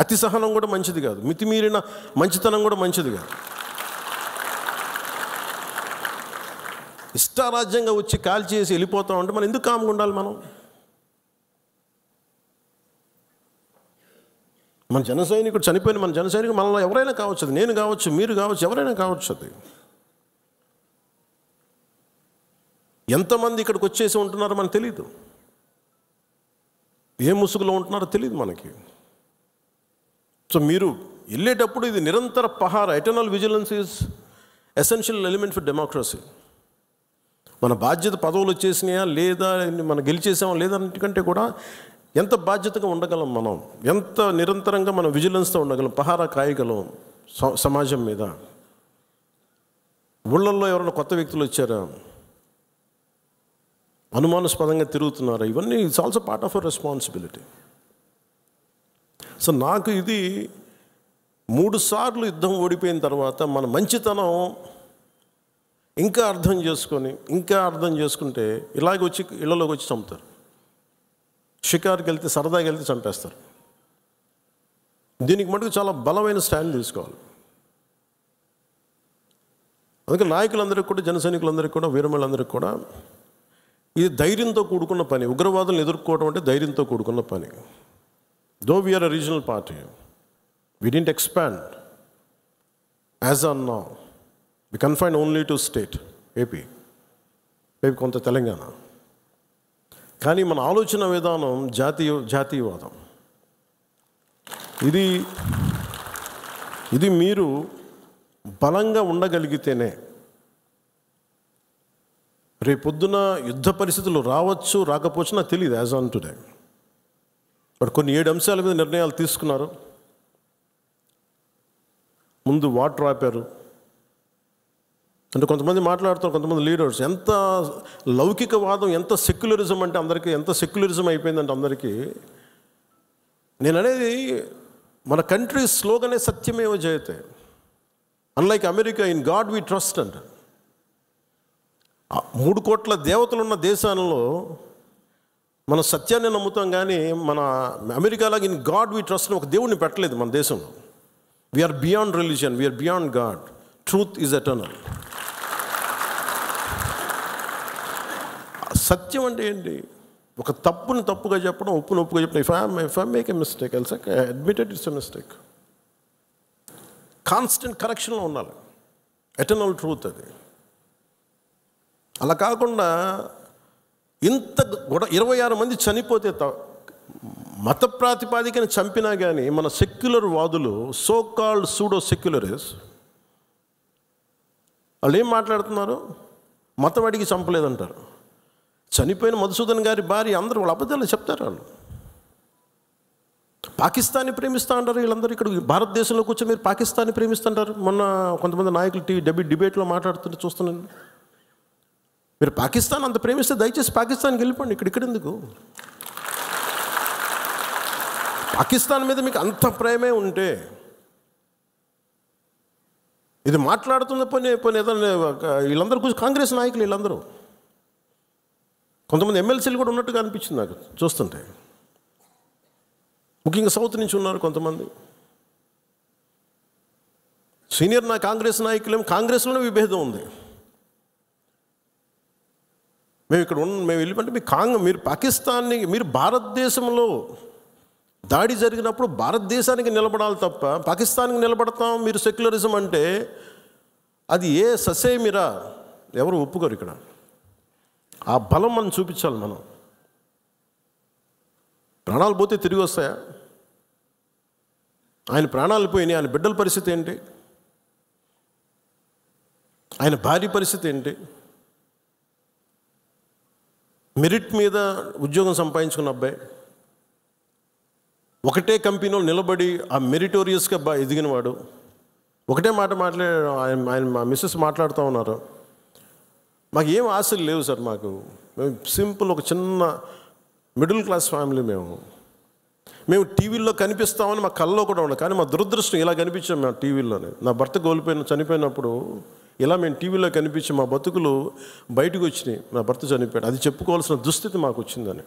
అతి సహనం కూడా మంచిది కాదు, మితిమీరిన మంచితనం కూడా మంచిది కాదు. ఇష్టారాజ్యంగా వచ్చి కాల్ చేసి వెళ్ళిపోతాం అంటే మనం ఎందుకు కామ్గా ఉండాలి? మన జన సైనికుడు చనిపోయిన మన జన సైనికుడు మనలో ఎవరైనా కావచ్చు, అది నేను కావచ్చు, మీరు కావచ్చు, ఎవరైనా కావచ్చు. అది ఎంతమంది ఇక్కడికి వచ్చేసి ఉంటున్నారో మనకు తెలియదు, ఏ ముసుగులో ఉంటున్నారో తెలియదు మనకి. సో మీరు వెళ్ళేటప్పుడు ఇది నిరంతర పహార, eternal vigilance is essential element for democracy. మన బాధ్యత పదవులు వచ్చేసినాయా లేదా, మనం గెలిచేసామా లేదా అన్నిటికంటే కూడా ఎంత బాధ్యతగా ఉండగలం, మనం ఎంత నిరంతరంగా మనం విజిలెన్స్తో ఉండగలం, పహారా కాయగలం సమాజం మీద. ఊళ్ళల్లో ఎవరైనా కొత్త వ్యక్తులు వచ్చారా, అనుమానాస్పదంగా తిరుగుతున్నారా, ఇవన్నీ it's also part of our responsibility. So నాకు ఇది 3 సార్లు యుద్ధం ఓడిపోయిన తర్వాత మన మంచితనం ఇంకా అర్థం చేసుకుంటే ఇలాగ వచ్చి ఇళ్లలోకి వచ్చి చంపుతారు. షికారుకి వెళ్తే, సరదాకి వెళ్తే చంపేస్తారు. దీనికి మటుకు చాలా బలమైన స్టాండ్ తీసుకోవాలి. అందుకే నాయకులందరికీ కూడా, జన సైనికులందరికీ కూడా, వీరమలందరికీ కూడా ఇది ధైర్యంతో కూడుకున్న పని. ఉగ్రవాదులను ఎదుర్కోవడం అంటే ధైర్యంతో కూడుకున్న పని. Though we are a regional party, we didn't expand as on now. We confined only to state, AP, maybe కొంత తెలంగాణ. కానీ మన ఆలోచన విధానం జాతీయవాదం. ఇది మీరు బలంగా ఉండగలిగితేనే రేపొద్దున యుద్ధ పరిస్థితులు రావచ్చు, రాకపోవచ్చు నాకు తెలియదు యాజ్ ఆన్ టుడే. బట్ కొన్ని 7 అంశాల మీద నిర్ణయాలు తీసుకున్నారు. ముందు వాటర్ ఆపారు. అంటే కొంతమంది మాట్లాడుతారు, కొంతమంది లీడర్స్, ఎంత లౌకికవాదం, ఎంత సెక్యులరిజం అంటే అందరికీ, ఎంత సెక్యులరిజం అయిపోయిందంటే అందరికీ. నేను అనేది మన కంట్రీ స్లోగనే సత్యమేవ జయతే. Unlike America, in God we trust అంట. 3 కోట్ల దేవతలున్న దేశాలలో మన సత్యాన్ని నమ్ముతాం, కానీ మన అమెరికాలాగా ఇన్ గాడ్ వీ ట్రస్ట్ ఒక దేవుడిని పెట్టలేదు మన దేశంలో. We are beyond religion, we are beyond God. Truth is eternal. సత్యం అంటే ఏంటి? ఒక తప్పుని తప్పుగా చెప్పడం, ఒప్పుని ఒప్పుగా చెప్పడం. If I make a mistake, I'll say admitted it's a mistake. Constant కరెక్షన్లో ఉండాలి. ఎటర్నల్ ట్రూత్ అది. అలా కాకుండా ఇంత 26 మంది చనిపోతే మత ప్రాతిపాదికను చంపినా కానీ మన సెక్యులర్ వాదులు, సో కాల్డ్ సూడో సెక్యులరిస్, వాళ్ళు ఏం మాట్లాడుతున్నారు? మతం అడిగి చంపలేదంటారు. చనిపోయిన మధుసూదన్ గారి భార్య, అందరూ వాళ్ళ అబద్ధాలు చెప్తారు. వాళ్ళు పాకిస్తాన్ని ప్రేమిస్తూ అంటారు. వీళ్ళందరూ ఇక్కడ భారతదేశంలో కూర్చొని మీరు పాకిస్తాన్ని ప్రేమిస్తుంటారు. మొన్న కొంతమంది నాయకులు డిబేట్లో మాట్లాడుతుంటే చూస్తున్నాను. మీరు పాకిస్తాన్ అంత ప్రేమిస్తే దయచేసి పాకిస్తాన్కి వెళ్ళిపోండి, ఇక్కడ ఎందుకు? పాకిస్తాన్ మీద మీకు అంత ప్రేమే ఉంటే ఇది మాట్లాడుతున్న పని ఏదైనా వీళ్ళందరూ కూర్చొని కాంగ్రెస్ నాయకులు వీళ్ళందరూ, కొంతమంది ఎమ్మెల్సీలు కూడా ఉన్నట్టుగా అనిపించింది నాకు చూస్తుంటే. ముఖ్యంగా సౌత్ నుంచి ఉన్నారు కొంతమంది సీనియర్ కాంగ్రెస్ నాయకులేమో కాంగ్రెస్లోనే విభేదం ఉంది. మేము వెళ్ళిపోతే మీరు పాకిస్తాన్ని, మీరు భారతదేశంలో దాడి జరిగినప్పుడు భారతదేశానికి నిలబడాలి తప్ప పాకిస్తాన్కి నిలబడతాం మీరు సెక్యులరిజం అంటే అది ఏ ససేమిరా, ఎవరు ఒప్పుకోరు. ఇక్కడ ఆ బలం మనం చూపించాలి. మనం ప్రాణాలు పోతే తిరిగి వస్తాయా? ఆయన ప్రాణాలు పోయినాయి, ఆయన బిడ్డల పరిస్థితి ఏంటి? ఆయన భార్య పరిస్థితి ఏంటి? మెరిట్ మీద ఉద్యోగం సంపాదించుకున్న అబ్బాయి, ఒకటే కంపెనీలో నిలబడి ఆ మెరిటోరియస్గా ఎదిగినవాడు, ఒకటే మాట ఆయన మా మిస్సెస్ మాట్లాడుతూ ఉన్నారు. మాకు ఏం ఆశలు లేవు సార్, మేము సింపుల్ ఒక చిన్న మిడిల్ క్లాస్ ఫ్యామిలీ. మేము టీవీల్లో కనిపిస్తామని మా కళ్ళలో కూడా ఉండదు, కానీ మా దురదృష్టం ఇలా కనిపించాం మేము టీవీలోనే. నా భర్త చనిపోయినప్పుడు ఇలా మేము టీవీలో కనిపించి మా బతుకులు బయటకు వచ్చినాయి. నా భర్త చనిపోయాడు, అది చెప్పుకోవాల్సిన దుస్థితి మాకు వచ్చిందని.